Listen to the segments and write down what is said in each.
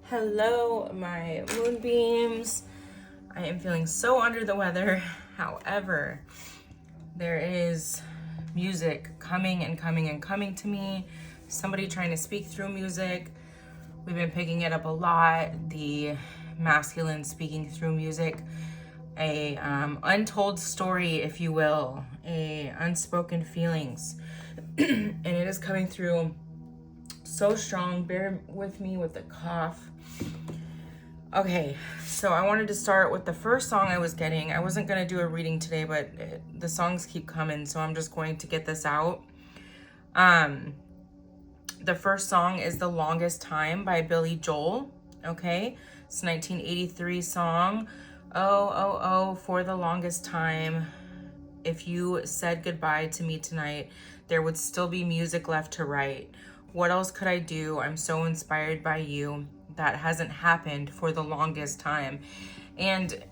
Hello, my moonbeams. I am feeling so under the weather. However, there is music coming and coming and coming to me. Somebody trying to speak through music. We've been picking it up a lot. The masculine speaking through music. A untold story, if you will. A unspoken feelings. And it is coming through so strong. Bear with me with the cough. Okay, so I wanted to start with the first song I was getting. I wasn't going to do a reading today, but the songs keep coming, so I'm just going to get this out. The first song is The Longest Time by Billy Joel, okay? It's a 1983 song. Oh, oh, oh, for the longest time. If you said goodbye to me tonight, there would still be music left to write. What else could I do? I'm so inspired by you. That hasn't happened for the longest time. And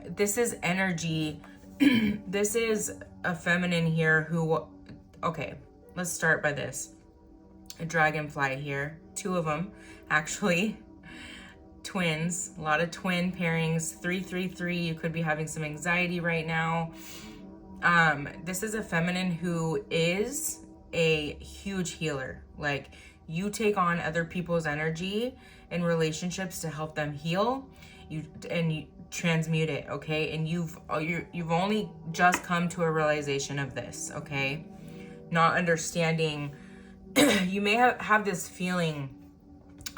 this is energy. This is a feminine here who, okay, let's start by this. A dragonfly here, 2 of them, actually. Twins, a lot of twin pairings, 333. You could be having some anxiety right now. This is a feminine who is a huge healer. Like, you take on other people's energy in relationships to help them heal, you transmute it, okay? And you've only just come to a realization of this, okay? Not understanding. You may have this feeling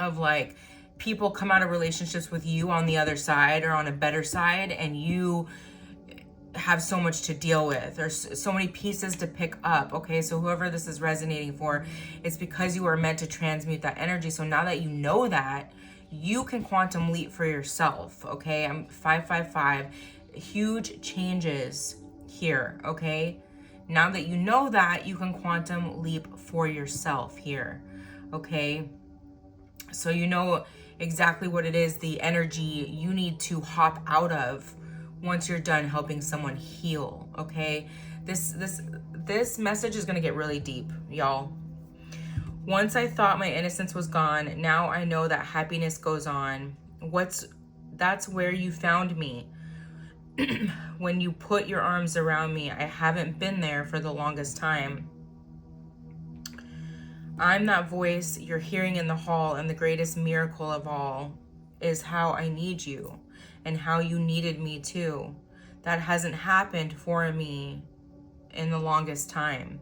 of like people come out of relationships with you on the other side or on a better side, and you have so much to deal with. There's so many pieces to pick up, okay? So whoever this is resonating for, it's because you are meant to transmute that energy. So now that you know that, you can quantum leap for yourself, okay? I'm 555. Huge changes here, okay? Now that you know that, you can quantum leap for yourself here, okay? So you know exactly what it is, the energy you need to hop out of once you're done helping someone heal, okay? This message is gonna get really deep, y'all. Once I thought my innocence was gone, now I know that happiness goes on. That's where you found me. When you put your arms around me, I haven't been there for the longest time. I'm that voice you're hearing in the hall, and the greatest miracle of all is how I need you and how you needed me too. That hasn't happened for me in the longest time.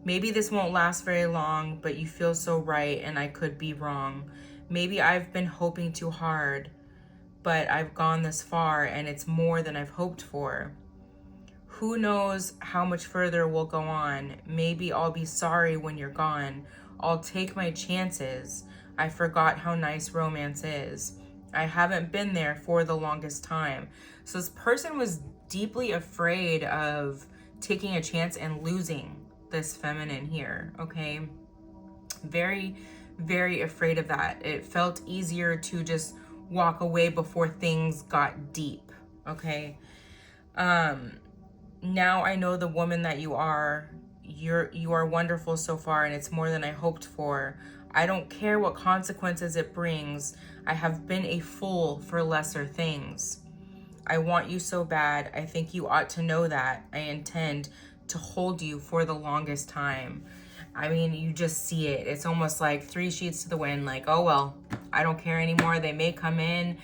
Maybe this won't last very long, but you feel so right and I could be wrong. Maybe I've been hoping too hard, but I've gone this far and it's more than I've hoped for. Who knows how much further we'll go on? Maybe I'll be sorry when you're gone. I'll take my chances. I forgot how nice romance is. I haven't been there for the longest time. So this person was deeply afraid of taking a chance and losing this feminine here, okay? Very, very afraid of that. It felt easier to just walk away before things got deep, okay? Now I know the woman that you are. You are wonderful so far, and it's more than I hoped for. I don't care what consequences it brings. I have been a fool for lesser things. I want you so bad. I think you ought to know that. I intend to hold you for the longest time. I mean, you just see it. It's almost like 3 sheets to the wind. Like, oh, well, I don't care anymore. They may come in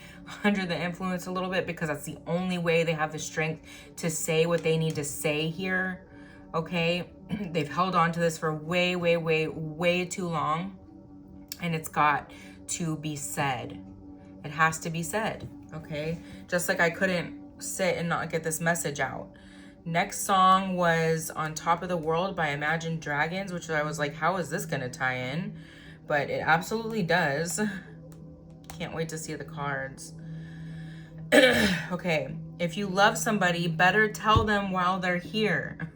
under the influence a little bit because that's the only way they have the strength to say what they need to say here. Okay? They've held on to this for way, way, way, way too long. And it's got to be said. It has to be said. Okay? Just like I couldn't sit and not get this message out. Next song was On Top of the World by Imagine Dragons, which I was like, how is this gonna tie in? But it absolutely does. Can't wait to see the cards. Okay, if you love somebody, better tell them while they're here.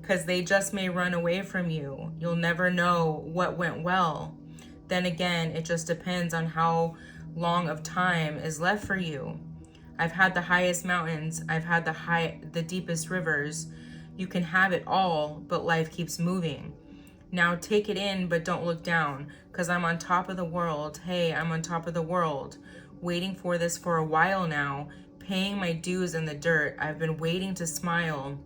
because they just may run away from you. You'll never know what went well. Then again, it just depends on how long of time is left for you. I've had the highest mountains. I've had the deepest rivers. You can have it all, but life keeps moving. Now take it in, but don't look down, because I'm on top of the world. Hey, I'm on top of the world. Waiting for this for a while now, paying my dues in the dirt. I've been waiting to smile,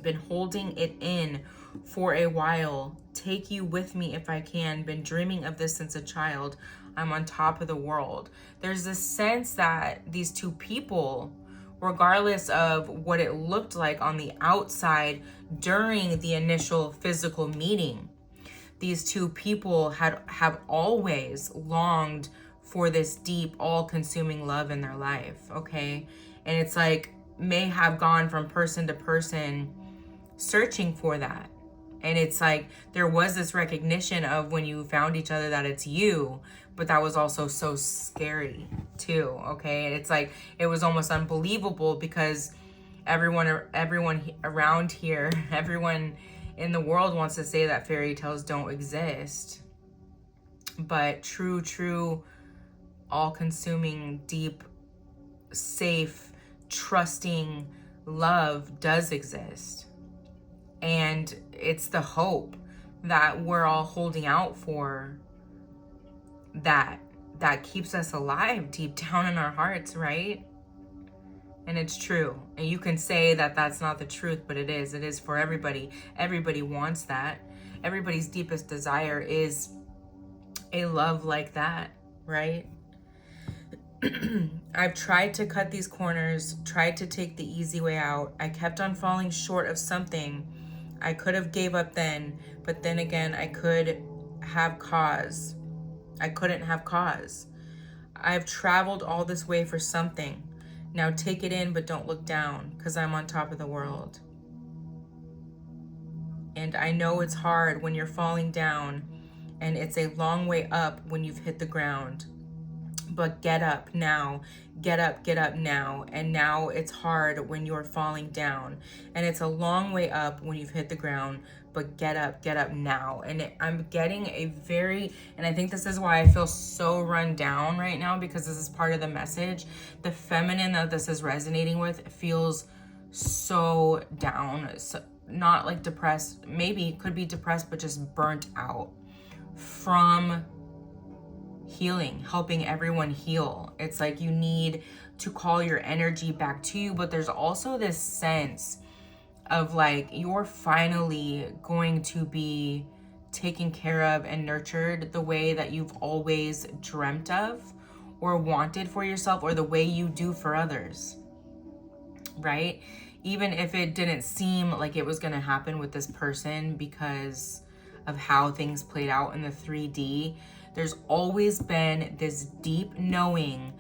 been holding it in for a while. Take you with me if I can. Been dreaming of this since a child. I'm on top of the world. There's this sense that these two people, regardless of what it looked like on the outside during the initial physical meeting, these two people have always longed for this deep, all-consuming love in their life, okay? And it's like, may have gone from person to person searching for that. And it's like, there was this recognition of when you found each other that it's you, but that was also so scary too, okay? And it's like, it was almost unbelievable because everyone around here, everyone in the world wants to say that fairy tales don't exist. But true, all-consuming, deep, safe, trusting love does exist. And it's the hope that we're all holding out for that keeps us alive deep down in our hearts, right? And it's true. And you can say that that's not the truth, but it is. It is for everybody. Everybody wants that. Everybody's deepest desire is a love like that, right? I've tried to cut these corners, tried to take the easy way out. I kept on falling short of something. I could have gave up then, but then again, I couldn't have cause. I've traveled all this way for something. Now take it in, but don't look down, because I'm on top of the world. And I know it's hard when you're falling down, and it's a long way up when you've hit the ground. But get up now, get up now. And now it's hard when you're falling down, and it's a long way up when you've hit the ground, but get up now. And I'm getting and I think this is why I feel so run down right now, because this is part of the message. The feminine that this is resonating with feels so down, so not like depressed, maybe could be depressed, but just burnt out from healing, helping everyone heal. It's like you need to call your energy back to you, but there's also this sense of like you're finally going to be taken care of and nurtured the way that you've always dreamt of or wanted for yourself, or the way you do for others, right? Even if it didn't seem like it was going to happen with this person because of how things played out in the 3D, there's always been this deep knowing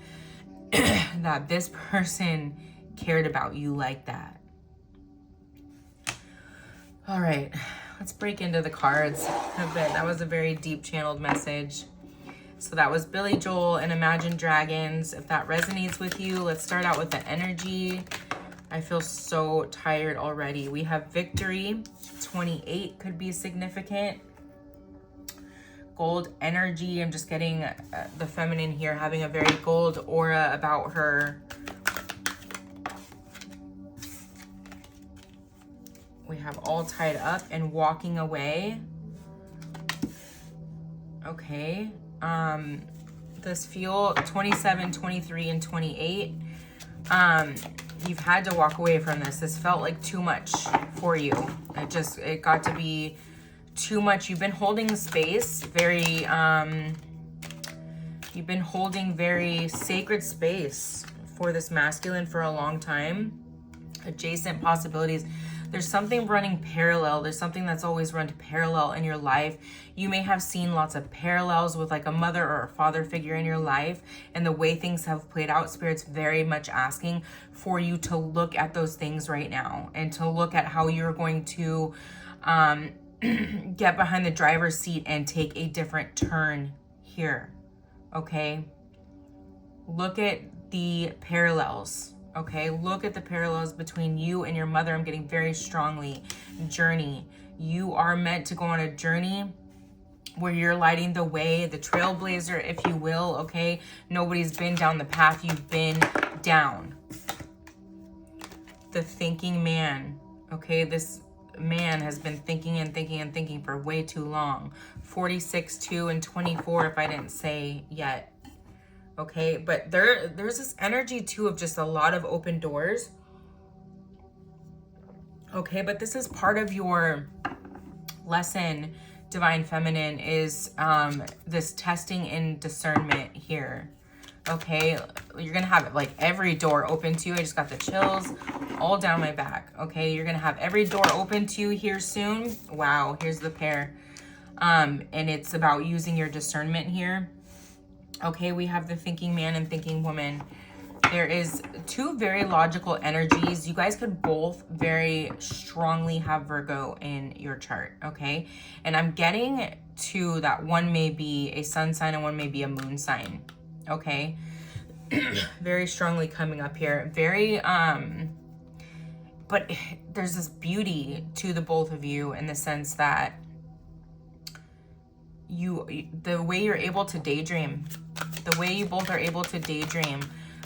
that this person cared about you like that. All right, let's break into the cards a bit. That was a very deep channeled message. So that was Billy Joel and Imagine Dragons. If that resonates with you, let's start out with the energy. I feel so tired already. We have Victory. 28 could be significant. Gold energy. I'm just getting the feminine here having a very gold aura about her. We have all tied up and walking away. Okay. This feel 27, 23, and 28. You've had to walk away from this. This felt like too much for you. It got to be too much. You've been holding space you've been holding very sacred space for this masculine for a long time. Adjacent possibilities. There's something running parallel. There's something that's always run parallel in your life. You may have seen lots of parallels with like a mother or a father figure in your life, and the way things have played out. Spirit's very much asking for you to look at those things right now and to look at how you're going to get behind the driver's seat and take a different turn here, okay? Look at the parallels, Okay, look at the parallels between you and your mother. I'm getting very strongly. Journey. You are meant to go on a journey where you're lighting the way, the trailblazer, if you will, okay? Nobody's been down the path you've been down. The thinking man, okay? This man has been thinking and thinking and thinking for way too long. 46, 2, and 24, if I didn't say yet. Okay, but there's this energy too of just a lot of open doors. Okay, but this is part of your lesson, Divine Feminine, is this testing and discernment here. Okay, you're gonna have like every door open to you. I just got the chills all down my back. Okay, you're gonna have every door open to you here soon. Wow, here's the pair. And it's about using your discernment here. Okay, we have the thinking man and thinking woman. There is two very logical energies. You guys could both very strongly have Virgo in your chart, okay? And I'm getting to that one may be a sun sign and one may be a moon sign, okay? Very strongly coming up here. Very, but there's this beauty to the both of you in the sense that the way you're able to daydream, the way you both are able to daydream,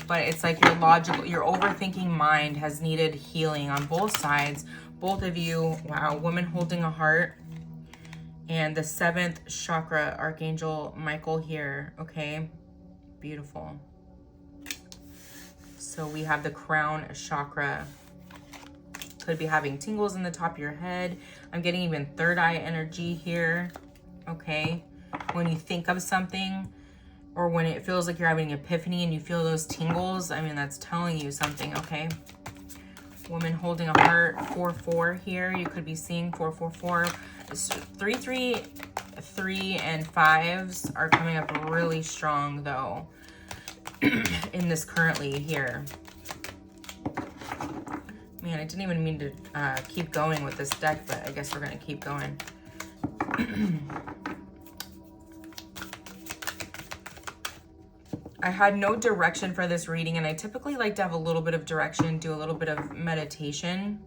but it's like your overthinking mind has needed healing on both sides. Both of you, wow, woman holding a heart. And the 7th chakra, Archangel Michael here, okay? Beautiful. So we have the crown chakra. Could be having tingles in the top of your head. I'm getting even third eye energy here, okay? When you think of something, or when it feels like you're having an epiphany and you feel those tingles, I mean, that's telling you something, okay? Woman holding a heart, 4-4 here. You could be seeing 4-4-4. 3-3-3 and 5s are coming up really strong, though, in this currently here. Man, I didn't even mean to keep going with this deck, but I guess we're going to keep going. I had no direction for this reading, and I typically like to have a little bit of direction, do a little bit of meditation.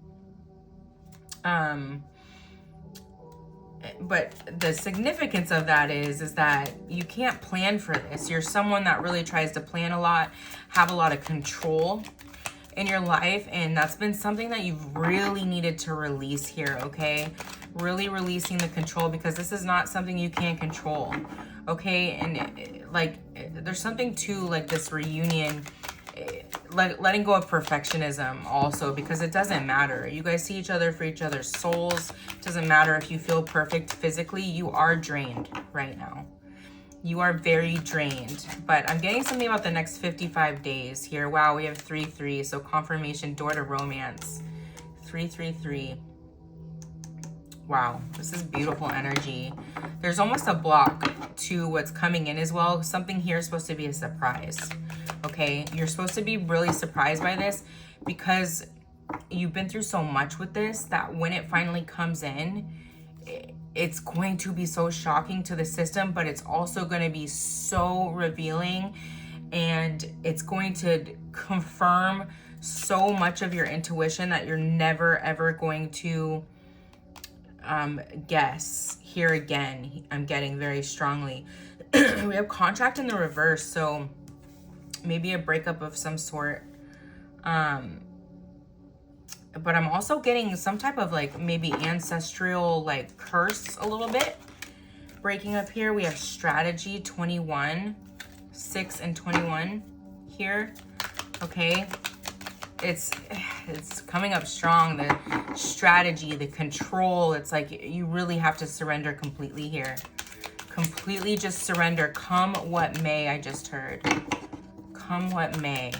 But the significance of that is that you can't plan for this. You're someone that really tries to plan a lot, have a lot of control in your life, and that's been something that you've really needed to release here, okay? Really releasing the control, because this is not something you can control, okay? And like, there's something to like this reunion, like letting go of perfectionism also, because it doesn't matter. You guys see each other for each other's souls. It doesn't matter if you feel perfect physically. You are drained right now. You are very drained. But I'm getting something about the next 55 days here. Wow, we have 3-3, so confirmation, door to romance. 3-3-3. Wow, this is beautiful energy. There's almost a block to what's coming in as well. Something here is supposed to be a surprise, okay? You're supposed to be really surprised by this, because you've been through so much with this that when it finally comes in, it's going to be so shocking to the system, but it's also going to be so revealing, and it's going to confirm so much of your intuition that you're never ever going to guess. Here again, I'm getting very strongly. We have contract in the reverse, so maybe a breakup of some sort. But I'm also getting some type of like maybe ancestral like curse a little bit breaking up here. We have strategy, 21, 6 and 21 here, okay? It's coming up strong, the strategy, the control. It's like you really have to surrender completely here. Completely just surrender. Come what may, I just heard. Come what may.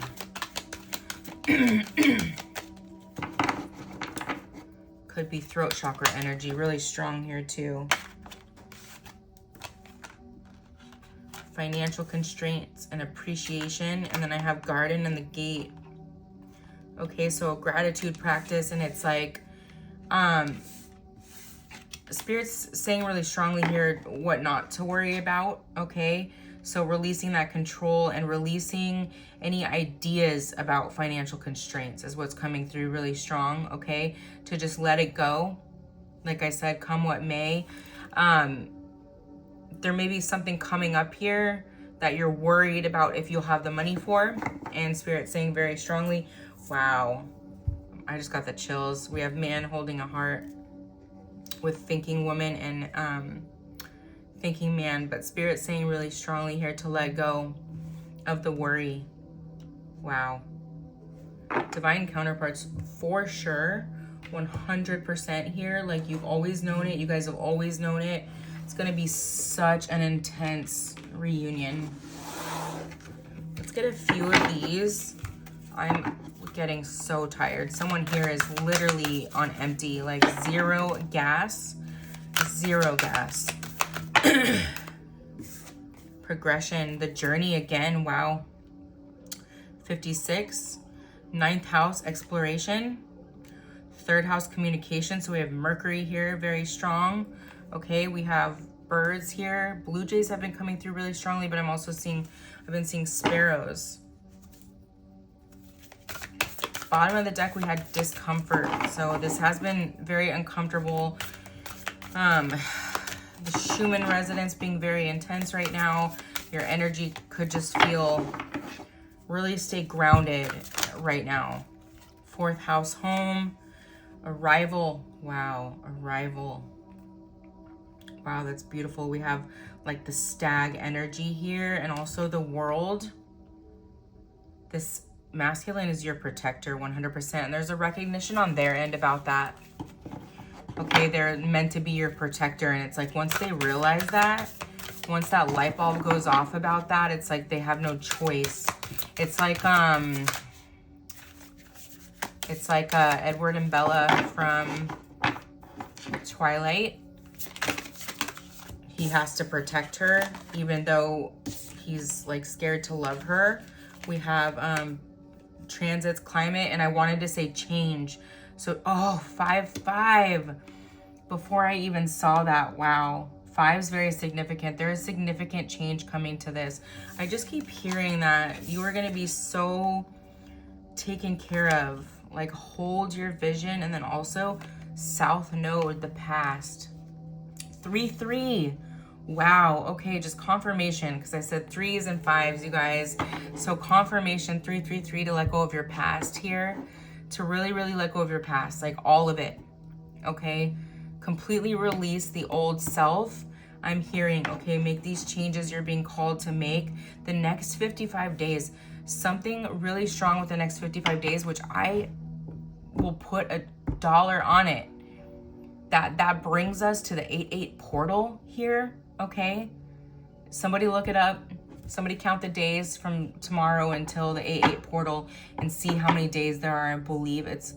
Could be throat chakra energy, really strong here too. Financial constraints and appreciation. And then I have garden and the gate. Okay, so gratitude practice, and it's like, Spirit's saying really strongly here what not to worry about, okay? So releasing that control and releasing any ideas about financial constraints is what's coming through really strong, okay? To just let it go. Like I said, come what may. There may be something coming up here that you're worried about if you'll have the money for. And Spirit saying very strongly, wow, I just got the chills. We have man holding a heart with thinking woman and thinking man. But Spirit saying really strongly here to let go of the worry. Wow. Divine counterparts for sure. 100% here. Like you've always known it. You guys have always known it. It's going to be such an intense reunion. Let's get a few of these. I'm getting so tired. Someone here is literally on empty, like zero gas. Zero gas. Progression, the journey again. Wow. 56. 9th house, exploration. 3rd house, communication. So we have Mercury here, very strong. Okay, we have birds here. Blue jays have been coming through really strongly, but I'm also seeing, I've been seeing sparrows. Bottom of the deck, we had discomfort. So this has been very uncomfortable. The Schumann resonance being very intense right now. Your energy could just feel, really stay grounded right now. 4th house, home. Arrival. Wow, arrival. Wow, that's beautiful. We have like the stag energy here and also the world. This masculine is your protector 100%. And there's a recognition on their end about that. Okay, they're meant to be your protector. And it's like once they realize that, once that light bulb goes off about that, it's like they have no choice. It's like Edward and Bella from Twilight. He has to protect her, even though he's like scared to love her. We have transits, climate, and I wanted to say change. So, oh, 5-5. Before I even saw that, wow. 5 is very significant. There is significant change coming to this. I just keep hearing that you are going to be so taken care of. Like hold your vision, and then also South Node, the past. 3-3. Wow. Okay, just confirmation, because I said 3s and 5s, you guys. So confirmation, 3-3-3, to let go of your past here. To really, really let go of your past, like all of it. Okay? Completely release the old self. I'm hearing, okay, make these changes you're being called to make. The next 55 days, something really strong with the next 55 days, which I will put $1 on it. That brings us to the 8-8 portal here, okay? Somebody look it up. Somebody count the days from tomorrow until the 8-8 portal and see how many days there are. I believe it's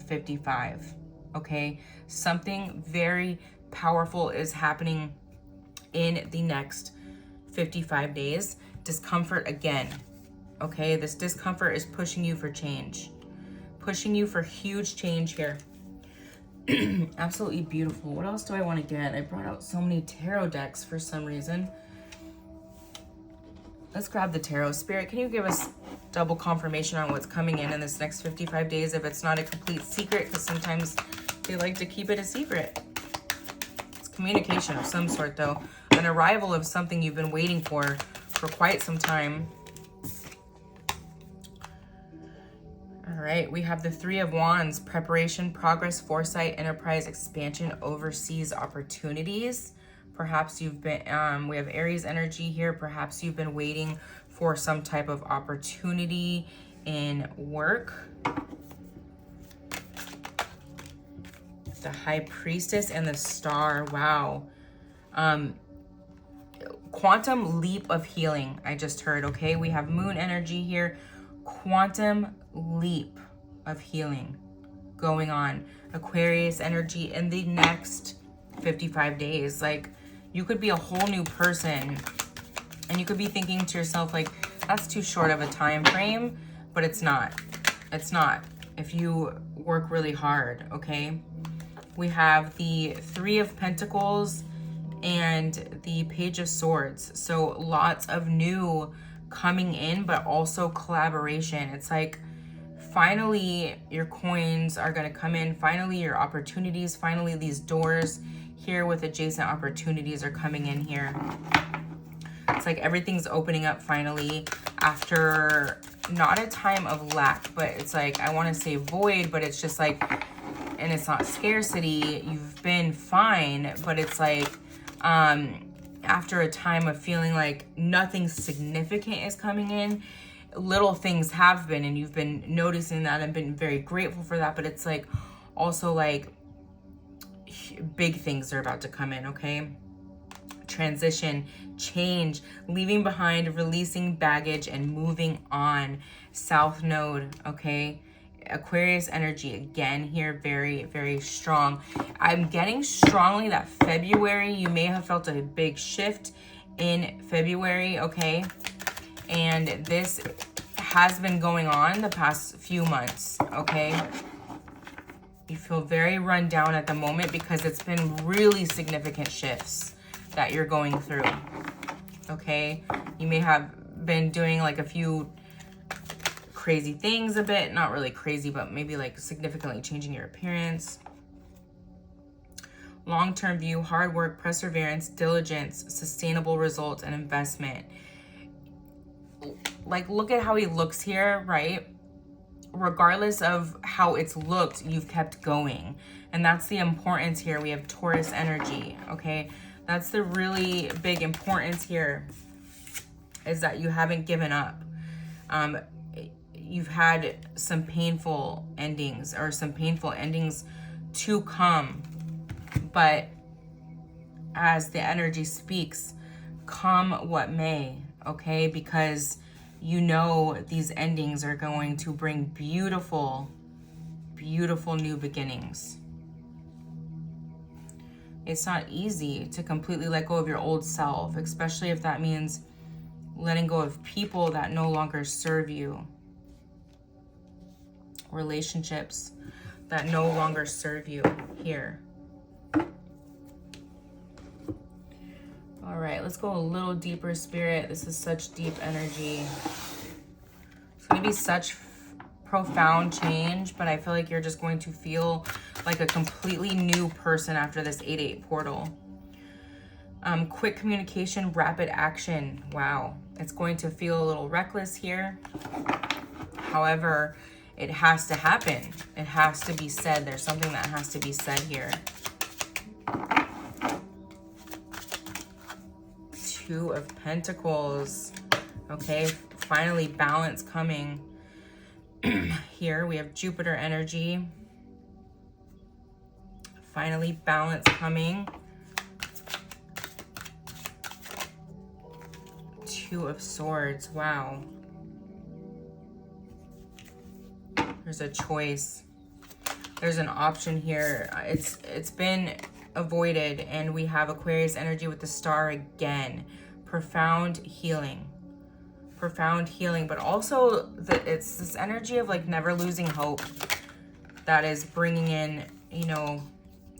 55, okay? Something very powerful is happening in the next 55 days. Discomfort again, okay? This discomfort is pushing you for change. Pushing you for huge change here. Absolutely beautiful. What else do I want to get? I brought out so many tarot decks for some reason. Let's grab the tarot. Spirit, can you give us double confirmation on what's coming in this next 55 days if it's not a complete secret? Because sometimes they like to keep it a secret. It's communication of some sort, though. An arrival of something you've been waiting for quite some time. All right, we have the 3 of Wands, preparation, progress, foresight, enterprise, expansion, overseas opportunities. Perhaps you've been, we have Aries energy here. Perhaps you've been waiting for some type of opportunity in work. The High Priestess and the Star, wow. Quantum leap of healing, I just heard, okay? We have Moon energy here. Quantum leap of healing going on. Aquarius energy in the next 55 days. Like, you could be a whole new person, and you could be thinking to yourself, like, that's too short of a time frame, but it's not. It's not. If you work really hard, okay? We have the 3 of Pentacles and the Page of Swords. So lots of new coming in, but also collaboration. It's like finally your coins are going to come in, finally your opportunities, finally these doors here with adjacent opportunities are coming in here. It's like everything's opening up finally after not a time of lack, but it's like, I want to say void, but it's just like, and it's not scarcity, you've been fine, but it's like after a time of feeling like nothing significant is coming in, little things have been, and you've been noticing that and been very grateful for that, but it's like also like big things are about to come in, okay? Transition, change, leaving behind, releasing baggage, and moving on. South node, okay? Aquarius energy again here, very, very strong. I'm getting strongly that February, you may have felt a big shift in February, okay? And this has been going on the past few months, okay? You feel very run down at the moment because it's been really significant shifts that you're going through, okay? You may have been doing like a few crazy things a bit, not really crazy, but maybe like significantly changing your appearance. Long-term view, hard work, perseverance, diligence, sustainable results, and investment. Like, look at how he looks here, right? Regardless of how it's looked, you've kept going. And that's the importance here. We have Taurus energy, okay? That's the really big importance here, is that you haven't given up. You've had some painful endings, or some painful endings to come. But as the energy speaks, come what may, okay? Because you know these endings are going to bring beautiful, beautiful new beginnings. It's not easy to completely let go of your old self, especially if that means letting go of people that no longer serve you. Relationships that no longer serve you here. All right, let's go a little deeper, Spirit. This is such deep energy. It's going to be such profound change, but I feel like you're just going to feel like a completely new person after this 8-8 portal. Quick communication, rapid action. Wow. It's going to feel a little reckless here. However, it has to happen. It has to be said. There's something that has to be said here. Two of Pentacles. Okay, finally balance coming. Here we have Jupiter energy. Finally balance coming. Two of Swords. Wow. There's a choice. There's an option here. It's been avoided, and we have Aquarius energy with the Star again. Profound healing. Profound healing, but also it's this energy of like never losing hope that is bringing in, you know,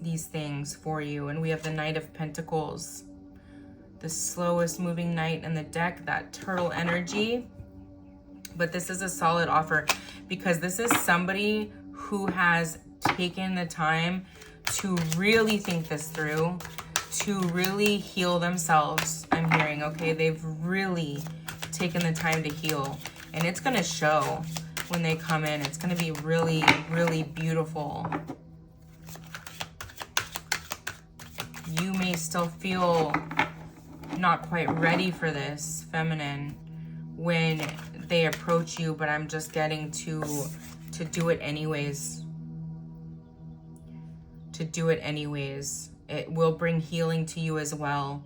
these things for you. And we have the Knight of Pentacles, the slowest moving knight in the deck, that turtle energy. But this is a solid offer because this is somebody who has taken the time to really think this through, to really heal themselves, I'm hearing, okay? They've really taken the time to heal, and it's going to show when they come in. It's going to be really, really beautiful. You may still feel not quite ready for this, feminine, when they approach you, but I'm just getting to do it anyways. To do it anyways. It will bring healing to you as well.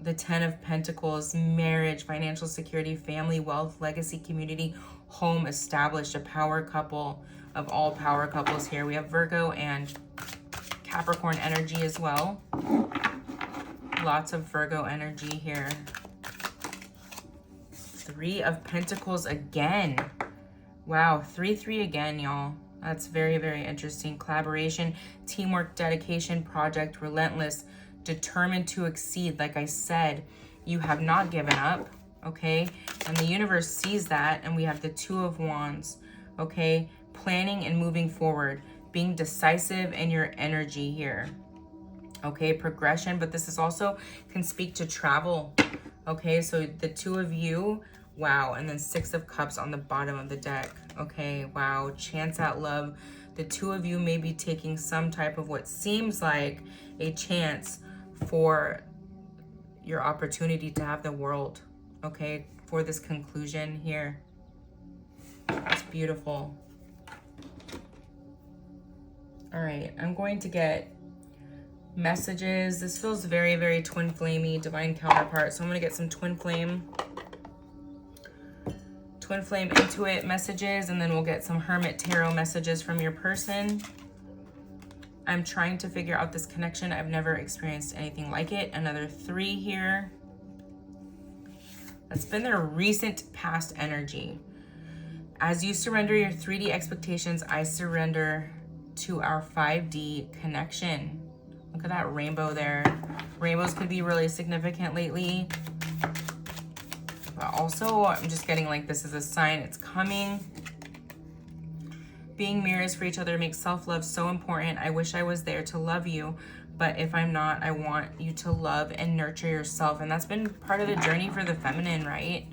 The 10 of Pentacles, marriage, financial security, family, wealth, legacy, community, home, established, a power couple of all power couples here. We have Virgo and Capricorn energy as well. Lots of Virgo energy here. 3 of Pentacles again. Wow, 3-3 again, y'all. That's very, very interesting. Collaboration, teamwork, dedication, project, relentless, determined to exceed. Like I said, you have not given up, okay? And the universe sees that, and we have the Two of Wands, okay? Planning and moving forward, being decisive in your energy here, okay? Progression, but this is also can speak to travel, okay? So the two of you, wow, and then Six of Cups on the bottom of the deck, okay? Wow, chance at love. The two of you may be taking some type of what seems like a chance for your opportunity to have the world, okay? For this conclusion here. It's beautiful. All right, I'm going to get messages. This feels very, very twin flamey, divine counterpart. So I'm going to get some twin flame into it messages, and then we'll get some Hermit Tarot messages from your person. I'm trying to figure out this connection. I've never experienced anything like it. Another 3 here. That's been their recent past energy. As you surrender your 3D expectations, I surrender to our 5D connection. Look at that rainbow there. Rainbows could be really significant lately. But also, I'm just getting like this is a sign it's coming. Being mirrors for each other makes self-love so important. I wish I was there to love you, but if I'm not, I want you to love and nurture yourself. And that's been part of the journey for the feminine, right?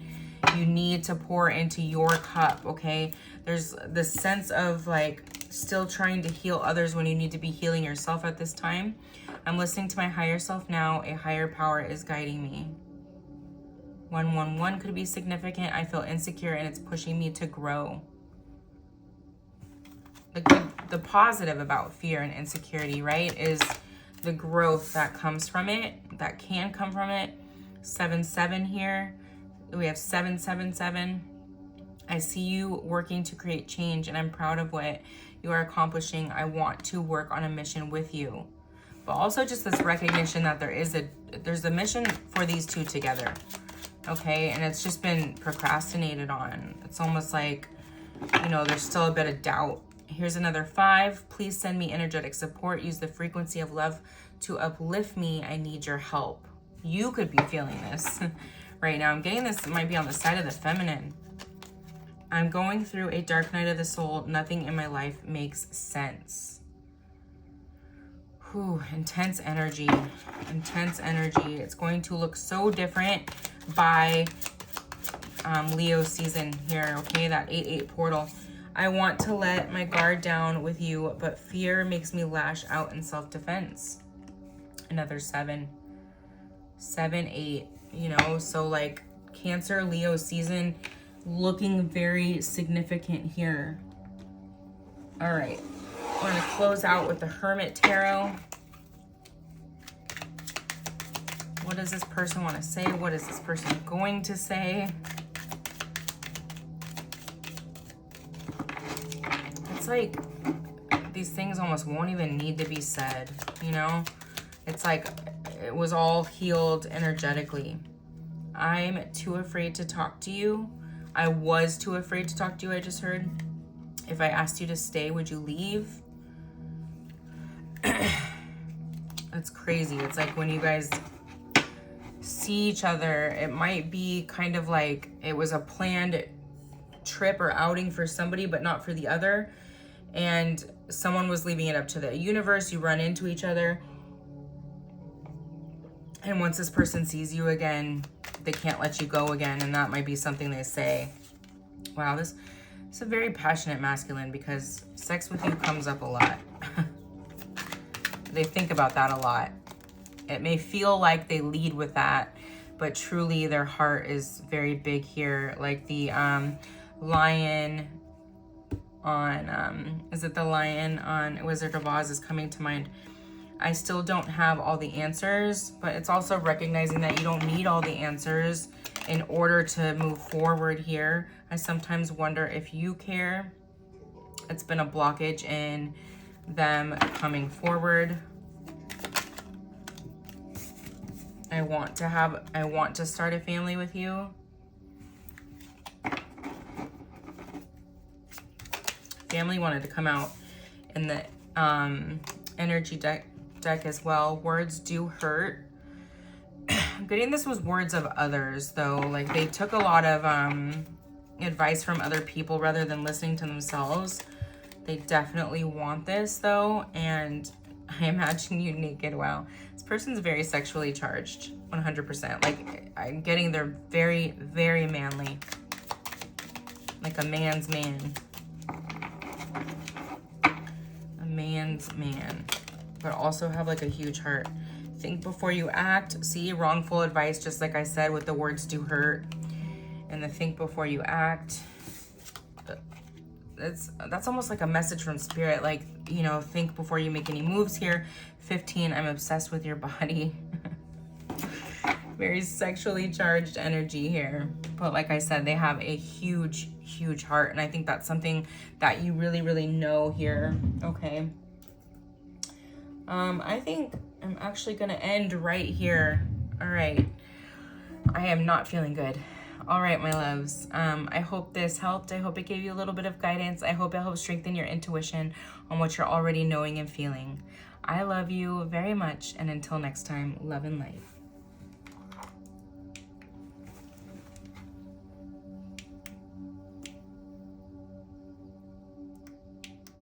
You need to pour into your cup, okay? There's this sense of like still trying to heal others when you need to be healing yourself at this time. I'm listening to my higher self now. A higher power is guiding me. 111 could be significant. I feel insecure and it's pushing me to grow. The positive about fear and insecurity, right, is the growth that comes from it, that can come from it. 7-7 here. We have 7-7-7. I see you working to create change, and I'm proud of what you are accomplishing. I want to work on a mission with you. But also just this recognition that there's a mission for these two together, okay? And it's just been procrastinated on. It's almost like, you know, there's still a bit of doubt. Here's another 5. Please send me energetic support. Use the frequency of love to uplift me. I need your help. You could be feeling this right now. I'm getting this, it might be on the side of the feminine. I'm going through a dark night of the soul. Nothing in my life makes sense. Whew, intense energy. Intense energy. It's going to look so different by Leo season here, okay? That 8-8 portal. I want to let my guard down with you, but fear makes me lash out in self-defense. Another 7. 7-8, you know, so like Cancer, Leo season looking very significant here. All right, I'm going to close out with the Hermit Tarot. What does this person want to say? What is this person going to say? It's like these things almost won't even need to be said, you know? It's like it was all healed energetically. I'm too afraid to talk to you. I was too afraid to talk to you, I just heard. If I asked you to stay, would you leave? It's crazy. It's like when you guys see each other, it might be kind of like it was a planned trip or outing for somebody, but not for the other. And someone was leaving it up to the universe. You run into each other. And once this person sees you again, they can't let you go again. And that might be something they say. Wow, this is a very passionate masculine because sex with you comes up a lot. They think about that a lot. It may feel like they lead with that, but truly their heart is very big here. Like the lion on, is it the lion on Wizard of Oz is coming to mind. I still don't have all the answers, but it's also recognizing that you don't need all the answers in order to move forward here. I sometimes wonder if you care. It's been a blockage in them coming forward. I want to start a family with you. Family wanted to come out in the energy deck deck as well. Words do hurt. I'm getting this was words of others though. Like they took a lot of advice from other people rather than listening to themselves. They definitely want this though, and I imagine you naked. Wow, this person's very sexually charged, 100%. Like I'm getting they're very, very manly, like a man's man, a man's man, but also have like a huge heart. Think before you act. See, wrongful advice, just like I said, with the words do hurt, and the think before you act. That's almost like a message from spirit, like, you know, think before you make any moves here. 15, I'm obsessed with your body. Very sexually charged energy here, but like I said, they have a huge, huge heart, and I think that's something that you really, really know here. Okay, I think I'm actually gonna end right here. All right, I am not feeling good. All right, my loves, I hope this helped. I hope it gave you a little bit of guidance. I hope it helped strengthen your intuition on what you're already knowing and feeling. I love you very much, and until next time, love and light.